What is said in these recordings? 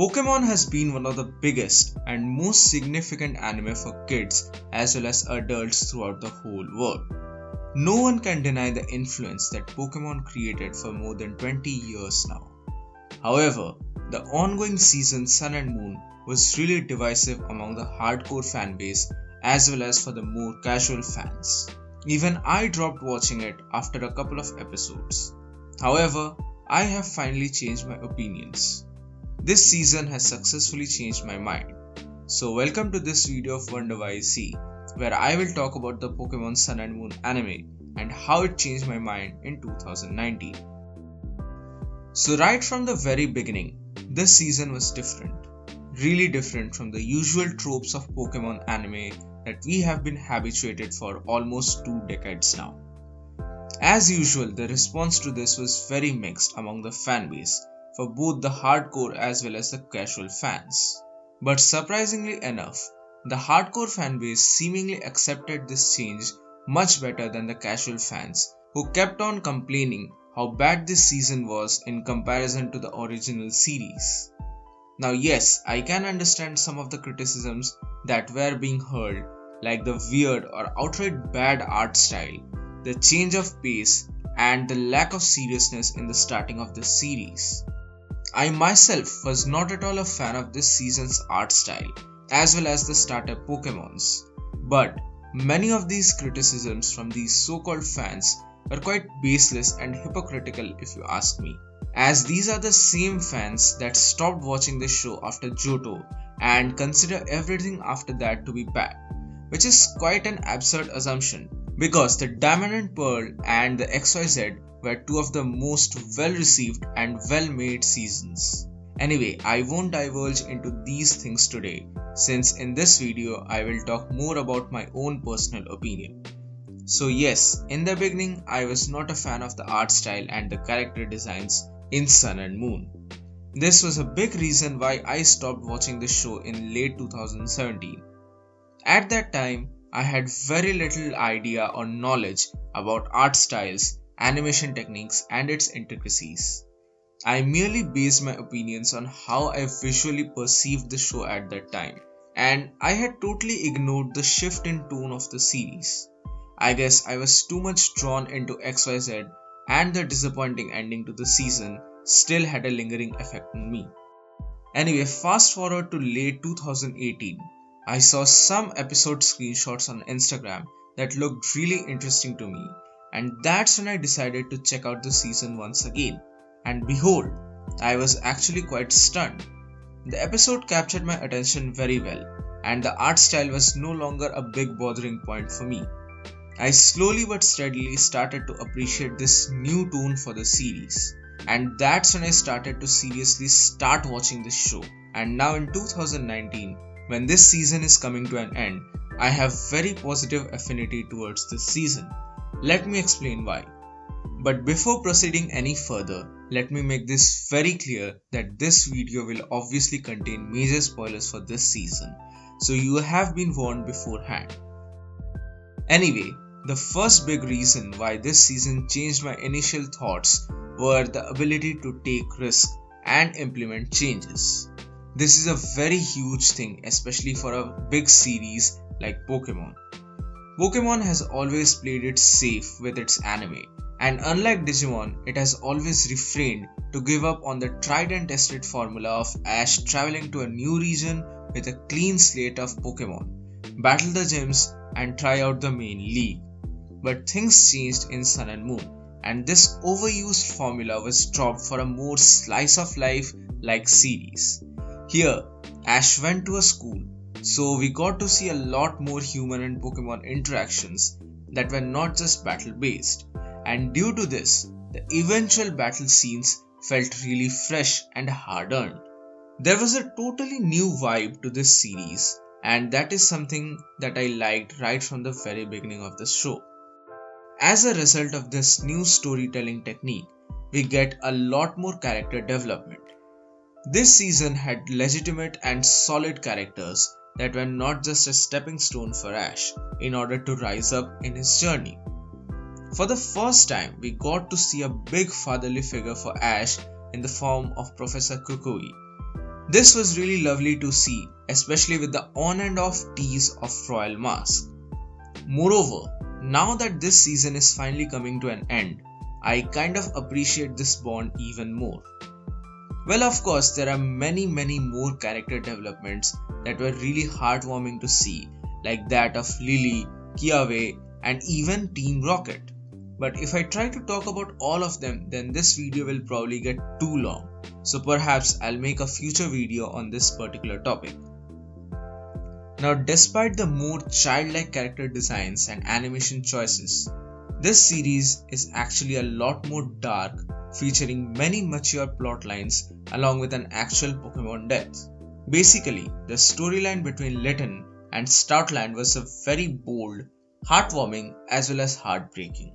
Pokemon has been one of the biggest and most significant anime for kids as well as adults throughout the whole world. No one can deny the influence that Pokemon created for more than 20 years now. However, the ongoing season Sun and Moon was really divisive among the hardcore fanbase as well as for the more casual fans. Even I dropped watching it after a couple of episodes. However, I have finally changed my opinions. This season has successfully changed my mind. So welcome to this video of Wonder WhyZ, where I will talk about the Pokemon Sun and Moon anime and how it changed my mind in 2019. So right from the very beginning, this season was different. Really different from the usual tropes of Pokemon anime that we have been habituated for almost 2 decades now. As usual, the response to this was very mixed among the fanbase for both the hardcore as well as the casual fans. But surprisingly enough, the hardcore fanbase seemingly accepted this change much better than the casual fans, who kept on complaining how bad this season was in comparison to the original series. Now yes, I can understand some of the criticisms that were being heard, like the weird or outright bad art style, the change of pace, and the lack of seriousness in the starting of the series. I myself was not at all a fan of this season's art style, as well as the starter Pokemons, but many of these criticisms from these so-called fans were quite baseless and hypocritical if you ask me, as these are the same fans that stopped watching the show after Johto and consider everything after that to be bad, which is quite an absurd assumption because the Diamond and Pearl and the XYZ were 2 of the most well-received and well-made seasons. Anyway, I won't diverge into these things today, since in this video I will talk more about my own personal opinion. So yes, in the beginning I was not a fan of the art style and the character designs in Sun and Moon. This was a big reason why I stopped watching the show in late 2017. At that time, I had very little idea or knowledge about art styles, animation techniques, and its intricacies. I merely based my opinions on how I visually perceived the show at that time, and I had totally ignored the shift in tone of the series. I guess I was too much drawn into XYZ, and the disappointing ending to the season still had a lingering effect on me. Anyway, fast forward to late 2018. I saw some episode screenshots on Instagram that looked really interesting to me, and that's when I decided to check out the season once again. And behold, I was actually quite stunned. The episode captured my attention very well, and the art style was no longer a big bothering point for me. I slowly but steadily started to appreciate this new tone for the series, and that's when I started to seriously start watching this show. And now in 2019, when this season is coming to an end, I have very positive affinity towards this season. Let me explain why. But before proceeding any further, let me make this very clear that this video will obviously contain major spoilers for this season, so you have been warned beforehand. Anyway, the first big reason why this season changed my initial thoughts were the ability to take risks and implement changes. This is a very huge thing, especially for a big series like Pokemon. Pokemon has always played it safe with its anime, and unlike Digimon, it has always refrained to give up on the tried and tested formula of Ash traveling to a new region with a clean slate of Pokemon, battle the gyms, and try out the main league. But things changed in Sun and Moon, and this overused formula was dropped for a more slice of life like series. Here, Ash went to a school, so we got to see a lot more human and Pokemon interactions that were not just battle based, and due to this, the eventual battle scenes felt really fresh and hard earned. There was a totally new vibe to this series, and that is something that I liked right from the very beginning of the show. As a result of this new storytelling technique, we get a lot more character development. This season had legitimate and solid characters that were not just a stepping stone for Ash in order to rise up in his journey. For the first time, we got to see a big fatherly figure for Ash in the form of Professor Kukui. This was really lovely to see, especially with the on and off tease of Royal Mask. Moreover, now that this season is finally coming to an end, I kind of appreciate this bond even more. Well, of course, there are many more character developments that were really heartwarming to see, like that of Lily, Kiawe, and even Team Rocket. But if I try to talk about all of them, then this video will probably get too long, so perhaps I'll make a future video on this particular topic. Now, despite the more childlike character designs and animation choices, this series is actually a lot more dark, featuring many mature plot lines along with an actual Pokemon death. Basically, the storyline between Litten and Stoutland was a very bold, heartwarming as well as heartbreaking.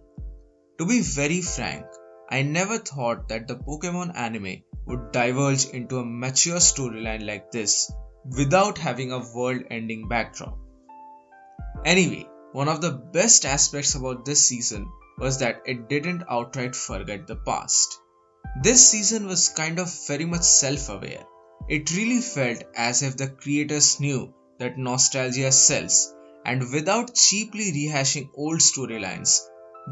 To be very frank, I never thought that the Pokemon anime would diverge into a mature storyline like this without having a world-ending backdrop. Anyway, one of the best aspects about this season was that it didn't outright forget the past. This season was kind of very much self-aware. It really felt as if the creators knew that nostalgia sells, and without cheaply rehashing old storylines,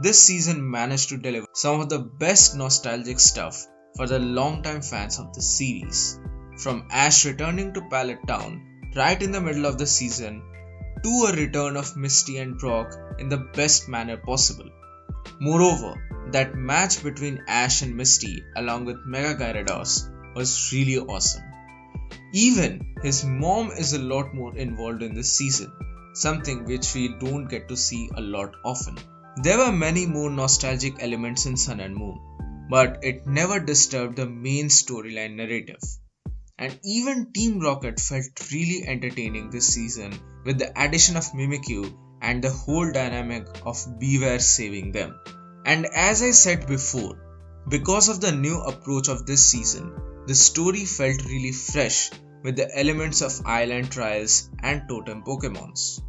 this season managed to deliver some of the best nostalgic stuff for the longtime fans of the series. From Ash returning to Pallet Town right in the middle of the season, to a return of Misty and Brock in the best manner possible. Moreover, that match between Ash and Misty along with Mega Gyarados was really awesome. Even his mom is a lot more involved in this season, something which we don't get to see a lot often. There were many more nostalgic elements in Sun and Moon, but it never disturbed the main storyline narrative. And even Team Rocket felt really entertaining this season with the addition of Mimikyu and the whole dynamic of Beware saving them. And as I said before, because of the new approach of this season, the story felt really fresh with the elements of island trials and totem Pokemons.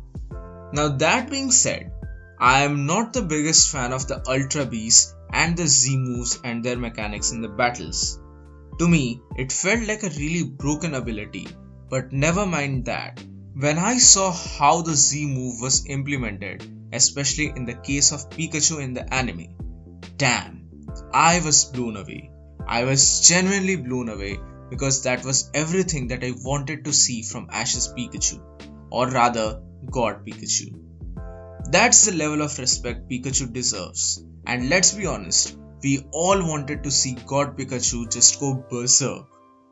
Now that being said, I am not the biggest fan of the Ultra Beasts and the Z moves and their mechanics in the battles. To me, it felt like a really broken ability, but never mind that. When I saw how the Z move was implemented, especially in the case of Pikachu in the anime, damn, I was blown away. I was genuinely blown away because that was everything that I wanted to see from Ash's Pikachu, or rather, God Pikachu. That's the level of respect Pikachu deserves, and let's be honest, we all wanted to see God Pikachu just go berserk.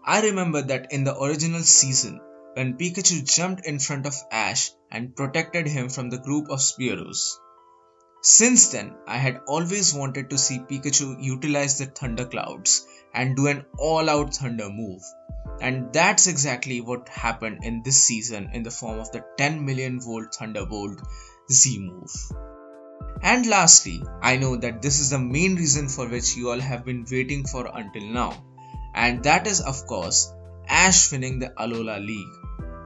I remember that in the original season, when Pikachu jumped in front of Ash and protected him from the group of Spearows. Since then, I had always wanted to see Pikachu utilize the Thunder Clouds and do an all-out Thunder move. And that's exactly what happened in this season in the form of the 10 million volt Thunderbolt Z move. And lastly, I know that this is the main reason for which you all have been waiting for until now, and that is of course Ash winning the Alola League.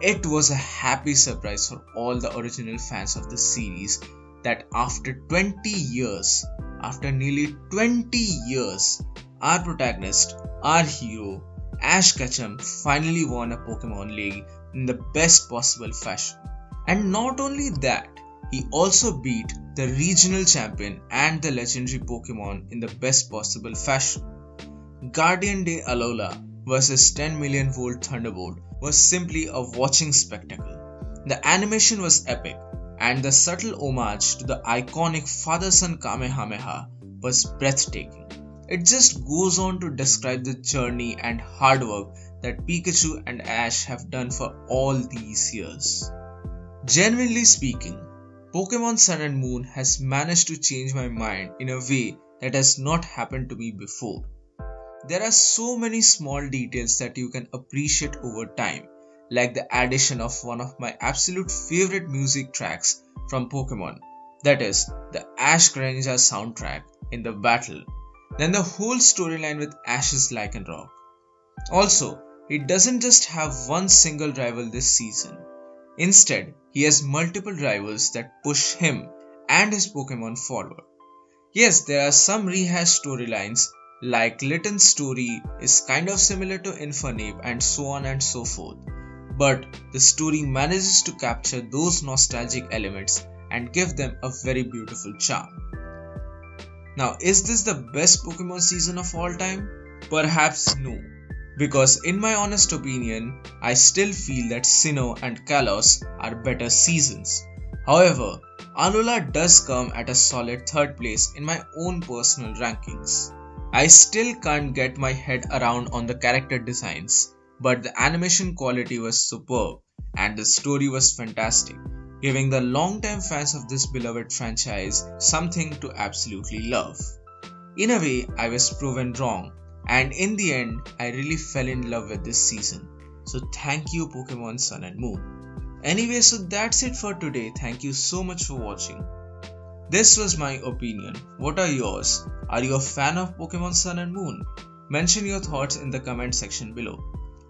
It was a happy surprise for all the original fans of the series that after 20 years, after nearly 20 years, our protagonist, our hero, Ash Ketchum finally won a Pokemon League in the best possible fashion. And not only that, he also beat the regional champion and the legendary Pokemon in the best possible fashion. Guardian Day Alola vs 10 million volt Thunderbolt was simply a watching spectacle. The animation was epic, and the subtle homage to the iconic father-son Kamehameha was breathtaking. It just goes on to describe the journey and hard work that Pikachu and Ash have done for all these years. Genuinely speaking, Pokemon Sun and Moon has managed to change my mind in a way that has not happened to me before. There are so many small details that you can appreciate over time, like the addition of one of my absolute favorite music tracks from Pokemon, that is, the Ash Greninja soundtrack in the battle, then the whole storyline with Ash's Lycanroc. Also, he doesn't just have one single rival this season. Instead, he has multiple rivals that push him and his Pokemon forward. Yes, there are some rehashed storylines, Like Litton's story is kind of similar to Infernape and so on and so forth, but the story manages to capture those nostalgic elements and give them a very beautiful charm. Now, is this the best Pokemon season of all time? Perhaps no, because in my honest opinion, I still feel that Sinnoh and Kalos are better seasons. However, Alola does come at a solid third place in my own personal rankings. I still can't get my head around on the character designs, but the animation quality was superb and the story was fantastic, giving the long-time fans of this beloved franchise something to absolutely love. In a way, I was proven wrong, and in the end, I really fell in love with this season. So thank you Pokemon Sun and Moon. Anyway, so that's it for today. Thank you so much for watching. This was my opinion. What are yours? Are you a fan of Pokemon Sun and Moon? Mention your thoughts in the comment section below.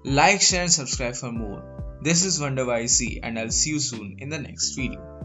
Like, share and subscribe for more. This is Wonder WhyZ and I'll see you soon in the next video.